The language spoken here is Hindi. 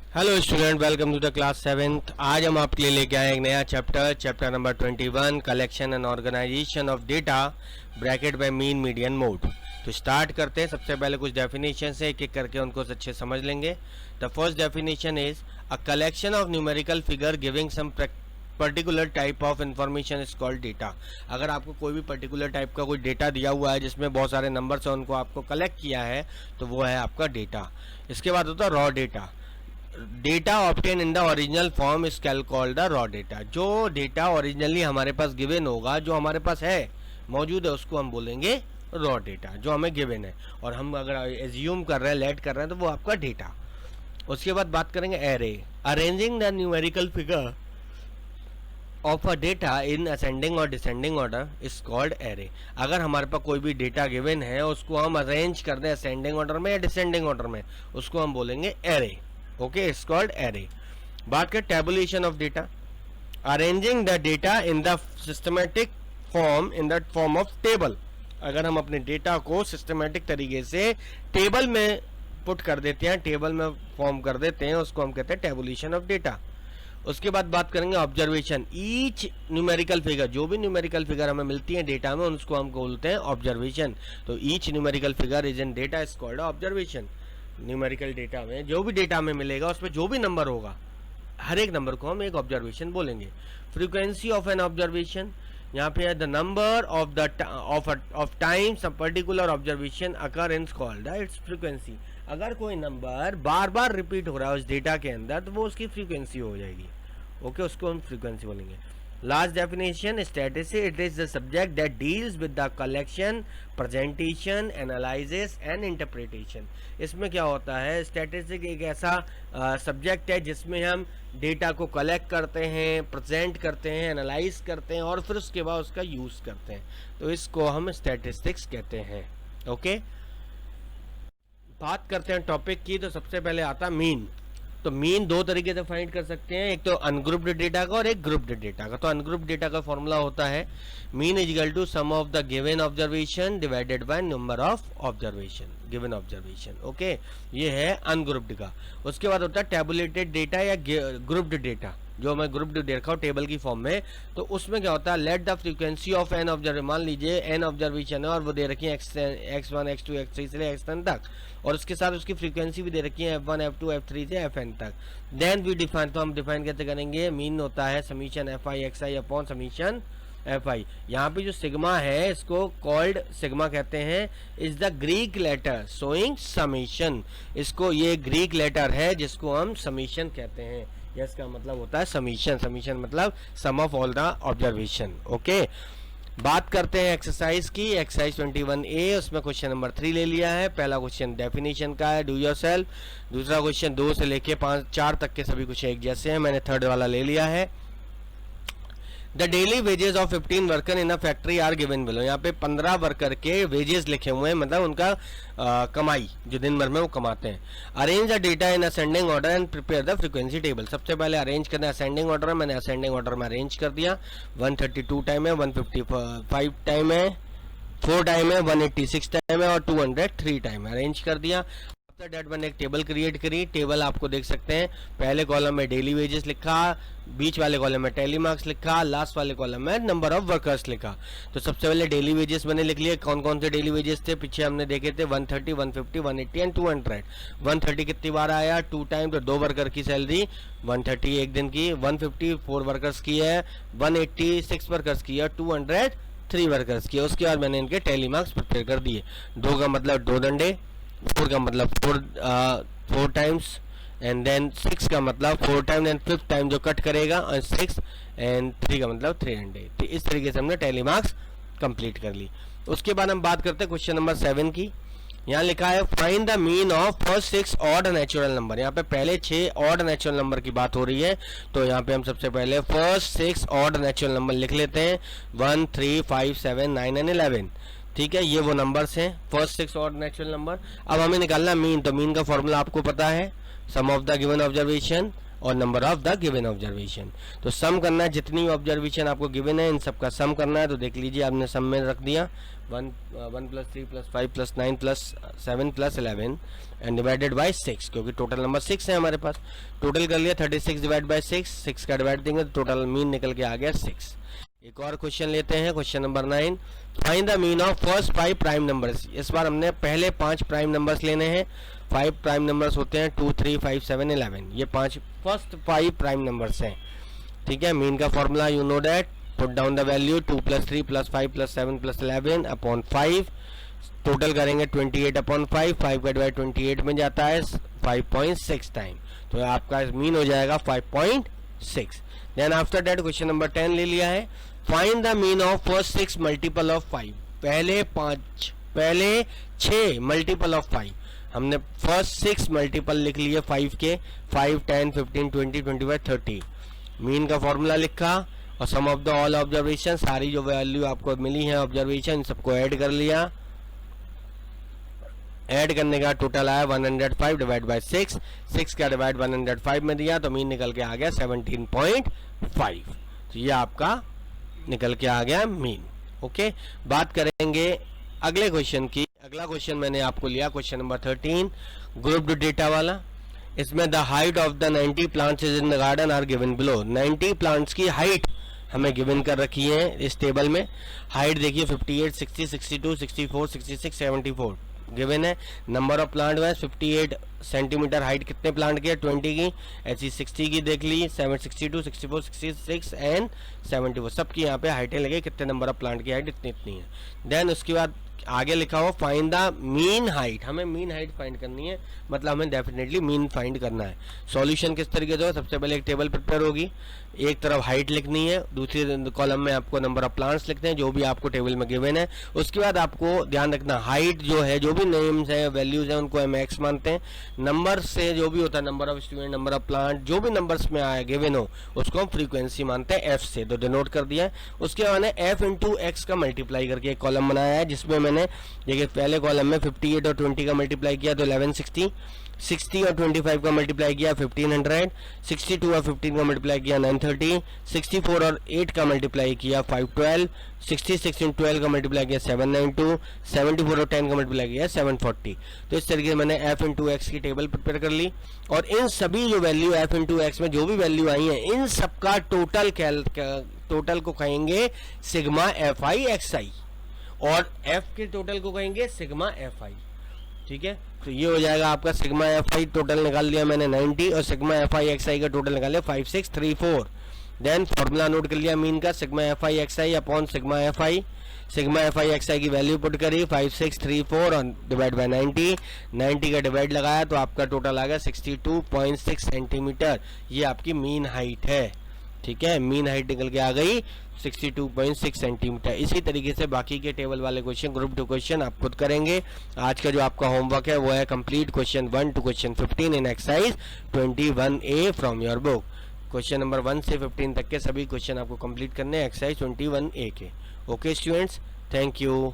Hello student, welcome to the class 7th। आज हम आपके लिए लेके आए एक नया chapter number 21, collection and organisation of data bracket by mean median mode. तो स्टार्ट करते हैं। सबसे पहले कुछ डेफिनेशन है, एक एक करके उनको अच्छे समझ लेंगे। The first definition is a collection of numerical figure giving some particular type of information is called data. अगर आपको कोई भी पर्टिकुलर टाइप का कोई डेटा दिया हुआ है जिसमें बहुत सारे नंबर्स हैं, उनको आपको कलेक्ट किया है, तो वो है आपका डेटा। इसके बाद होता है raw data. Data obtain in the original form is called the raw data. जो डेटा ओरिजिनली हमारे पास गिवन होगा, जो हमारे पास है, मौजूद है, उसको हम बोलेंगे रॉ डेटा, जो हमें गिवन है। और हम अगर एज्यूम कर रहे हैं, लेट कर रहे हैं, तो वो आपका डेटा। उसके बाद बात करेंगे array. Arranging the numerical figure of a data in ascending और descending order is called array. अगर हमारे पास कोई भी डेटा गिवन है, उसको हम अरेंज कर दें असेंडिंग ऑर्डर में या डिसेंडिंग ऑर्डर में, उसको हम बोलेंगे array. Okay, it's called array. बात करें tabulation of data. Arranging the data in the systematic form in the form of table. अगर हम अपने डेटा को सिस्टमेटिक तरीके से टेबल में पुट कर देते हैं, टेबल में फॉर्म कर देते हैं, उसको हम कहते हैं टेबुलेशन ऑफ डेटा। उसके बाद बात करेंगे ऑब्जर्वेशन। ईच न्यूमेरिकल फिगर, जो भी न्यूमेरिकल फिगर हमें मिलती है डेटा में, उसको हम बोलते हैं ऑब्जर्वेशन। तो each numerical figure is in data is called observation. Numerical data में जो भी डेटा में मिलेगा, उसमें जो भी नंबर होगा, हर एक नंबर को हम एक ऑब्जर्वेशन बोलेंगे। फ्रीक्वेंसी ऑफ एन ऑब्जर्वेशन, यहाँ पे है the number of times a particular observation occur in called its frequency. अगर कोई नंबर बार बार रिपीट हो रहा है उस डेटा के अंदर, तो वो उसकी फ्रीक्वेंसी हो जाएगी। ओके, उसको हम फ्रीक्वेंसी बोलेंगे। Last definition, statistics it is the subject that deals with the collection, presentation, analysis and interpretation. इसमें क्या होता है, स्टैटिस्टिक्स एक ऐसा सब्जेक्ट है जिसमें हम डेटा को कलेक्ट करते हैं, प्रेजेंट करते हैं, एनालाइज करते हैं और फिर उसके बाद उसका यूज करते हैं। तो इसको हम स्टैटिस्टिक्स कहते हैं। ओके, बात करते हैं टॉपिक की। तो सबसे पहले आता मीन। तो मीन दो तरीके से फाइंड कर सकते हैं, एक तो अनग्रुप्ड डेटा का और एक ग्रुप्ड डेटा का। तो अनग्रुप्ड डेटा का फॉर्मूला होता है mean is equal to sum of the given observation divided by number of observation, given observation. Okay, ये है अनग्रुप्ड का। उसके बाद होता है टेबुलेटेड डेटा या ग्रुप्ड डेटा, जो मैं ग्रुप्ड देखा हूँ टेबल की फॉर्म में। तो उसमें क्या होता है, let the frequency of n observation, मान लीजिए एन ऑब्जर्वेशन है और वो दे रखी है x1 x2 x3 से xn तक, और उसके साथ उसकी फ्रीक्वेंसी भी दे रखी है f1 f2 f3 से fn तक। देन वी डिफाइन, तो हम डिफाइन कैसे करेंगे, मीन होता है summation fi xi upon summation fi। यहाँ पे जो सिग्मा है, इसको कॉल्ड सिग्मा कहते हैं, is the Greek letter showing summation. इसको, ये ग्रीक लेटर है जिसको हम समीशन कहते हैं। इसका मतलब होता है समीशन। समीशन मतलब sum of all the observation. Okay, बात करते हैं एक्सरसाइज की। एक्सरसाइज 21A, उसमें क्वेश्चन नंबर 3 ले लिया है। पहला क्वेश्चन डेफिनेशन का है, डू योरसेल्फ। दूसरा क्वेश्चन 2 से लेके 4 तक के सभी कुछ एक जैसे हैं। मैंने थर्ड वाला ले लिया है। The daily wages of 15 worker in a factory are given below. यहाँ पे 15 वर्कर के वेजेस लिखे हुए हैं, मतलब उनका कमाई जो दिन भर में वो कमाते हैं। Arrange the data in ascending order and prepare the frequency table. सबसे पहले अरेंज करना है असेंडिंग ऑर्डर, मैंने असेंडिंग ऑर्डर में अरेंज कर दिया। 132 टाइम है, 155 टाइम है, 4 टाइम है, 186 टाइम है और 203 टाइम है, अरेंज कर दिया। आफ्टर दैट मैंने एक टेबल क्रिएट करी। टेबल आपको देख सकते हैं, पहले कॉलम में डेली वेजेस लिखा, बीच वाले कॉलम में टैली मार्क्स लिखा, लास्ट वाले कॉलम में नंबर ऑफ वर्कर्स लिखा। तो सबसे पहले डेली वेजेस मैंने लिख लिए। कौन कौन से डेली वेजेस थे, पीछे हमने देखे थे, 130, 150, 180 एंड 200। 130 कितनी बार आया, 2 टाइम, तो 2 वर्कर की सैलरी 130 एक दिन की। 150 4 वर्कर्स की है, 180 6 वर्कर्स की है, 200 3 वर्कर्स की है। उसके बाद मैंने इनके टैली मार्क्स प्रिपेयर कर दिए। 2 का मतलब 2 डंडे, 4 का मतलब 4 टाइम्स, एंड देन 6 का मतलब 4 टाइम, एंड 5th टाइम जो कट करेगा, और 6 एंड 3 का मतलब 3 डंडे। तो इस तरीके से हमने टैली मार्क्स कंप्लीट कर ली। उसके बाद हम बात करते हैं क्वेश्चन नंबर 7 की। यहाँ लिखा है find the mean of first 6 odd natural number. यहाँ पे पहले 6 ऑड नेचुरल नंबर की बात हो रही है। तो यहाँ पे हम सबसे पहले फर्स्ट 6 ऑड नेचुरल नंबर लिख लेते हैं, 1 3 5 7 9 एंड 11। ठीक है, ये वो नंबर्स हैं, फर्स्ट 6 ऑड नेचुरल नंबर। अब हमें निकालना मीन। तो मीन का फॉर्मूला आपको पता है, सम ऑफ द गिवन ऑब्जर्वेशन और number of the given observation. तो सम करना है, जितनी ऑब्जर्वेशन आपको गिवन है इन सब का सम करना है। तो देख लीजिए आपने सम में रख दिया 1 + 3 + 5 + 9 + 7 + 11 एंड डिवाइडेड बाय 6, क्योंकि टोटल नंबर 6 है हमारे पास। टोटल कर लिया 36 डिवाइड बाय 6 का डिवाइड देंगे तो टोटल मीन निकल के आ गया 6। एक और क्वेश्चन लेते हैं, question number 9, find the mean of first 5 prime numbers. इस बार हमने पहले 5 प्राइम नंबर्स लेने हैं। 5 प्राइम नंबर्स होते हैं 2, 3, 5, 7, 11। ये 5 फर्स्ट 5 प्राइम नंबर्स हैं, ठीक है। मीन का formula you know that, put down the value 2 + 3 + 5 + 7 + 11 upon 5। Total करेंगे 28 अपॉन 5, 5 का डिवाइड 28 में जाता है 5.6 टाइम, तो आपका मीन हो जाएगा 5.6। Then after that question number 10 ले लिया है, find the mean of first 6 multiple of 5। पहले 6 मल्टीपल ऑफ 5, हमने फर्स्ट 6 मल्टीपल लिख लिए 5 के, 5, 10, 15, 20, 25, 30। मीन का फॉर्मूला लिखा और सम ऑफ द ऑल ऑब्जर्वेशन, सारी जो वैल्यू आपको मिली है ऑब्जर्वेशन सबको ऐड कर लिया। ऐड करने का टोटल आया 105 डिवाइड बाय 6 का डिवाइड 105 में दिया तो मीन निकल के आ गया 17.5। तो ये आपका निकल के आ गया मीन। ओके, बात करेंगे अगले क्वेश्चन की। अगला क्वेश्चन मैंने आपको लिया क्वेश्चन नंबर 13, ग्रुप्ड डेटा वाला। इसमें the height of the 90 plants in the garden are given below. 90 plants की हाइट हमें गिवन कर रखी है इस टेबल में। हाइट देखिए 58, 60, 62, 64, 66, 74 गिवन है। नंबर ऑफ प्लांट है 58 सेंटीमीटर। हाइट कितने प्लांट की है 20 की। ऐसी 60 की देख ली, 762, 64, 66 एंड 74 सबकी यहाँ पे हाइटें लगे, कितने नंबर ऑफ प्लांट की हाइट इतनी है। देन उसके बाद आगे लिखा हुआ फाइंड द मीन हाइट। हमें मीन हाइट फाइंड करनी है, मतलब हमें डेफिनेटली मीन फाइंड करना है। सॉल्यूशन किस तरीके से हो, सबसे पहले एक टेबल प्रिपेयर होगी, एक तरफ हाइट लिखनी है, दूसरी कॉलम में आपको नंबर ऑफ प्लांट्स लिखते हैं जो भी आपको टेबल में गिवन है। उसके बाद आपको ध्यान रखना हाइट जो है, जो भी नेम्स है वैल्यूज है उनको हम एक्स मानते हैं। नंबर से जो भी होता है, number of student, number of plant, जो भी नंबर्स में आया गिवन हो उसको हम फ्रीक्वेंसी मानते हैं एफ से, तो डिनोट कर दिया है। उसके बाद मैंने एफ इंटू एक्स का मल्टीप्लाई करके एक कॉलम बनाया है, जिसमें मैंने देखिए पहले कॉलम में 58 और 20 का मल्टीप्लाई किया तो 1160, 60 और 25 का मल्टीप्लाई किया 1500, 62 और 15 का मल्टीप्लाई किया 930, 64 और 8 का मल्टीप्लाई किया 512, 66 और 12 का मल्टीप्लाई किया 792, 74 और 10 का मल्टीप्लाई किया 740। तो इस तरीके से मैंने एफ इंटू एक्स की टेबल प्रिपेयर कर ली और इन सभी जो वैल्यू एफ इंटू एक्स में जो भी वैल्यू आई है इन सबका टोटल को कहेंगे सिग्मा एफ आई एक्स आई और एफ के टोटल को कहेंगे सिग्मा एफ आई। ठीक है, तो ये हो जाएगा आपका सिग्मा एफ आई टोटल निकाल लिया मैंने 90 और सिग्मा एफ आई एक्स आई का टोटल निकाल लिया 5634। देन फॉर्मूला नोट कर लिया मीन का, sigma F I X I upon sigma F I. Sigma F I X I की वैल्यू पुट करी 5634 और डिवाइड बाय 90 का डिवाइड लगाया तो आपका टोटल आ गया 62.6 सेंटीमीटर। ये आपकी मीन हाइट है। ठीक है, मीन हाइट निकल के आ गई 62.6 सेंटीमीटर। इसी तरीके से बाकी के टेबल वाले क्वेश्चन, ग्रुप 2 क्वेश्चन आप खुद करेंगे। आज का जो आपका होमवर्क है वो है complete question 1 to question 15 in exercise 21A from your book. Question number 1 से 15 तक के सभी क्वेश्चन आपको कंप्लीट करने हैं एक्सरसाइज 21A के। Okay students, thank you.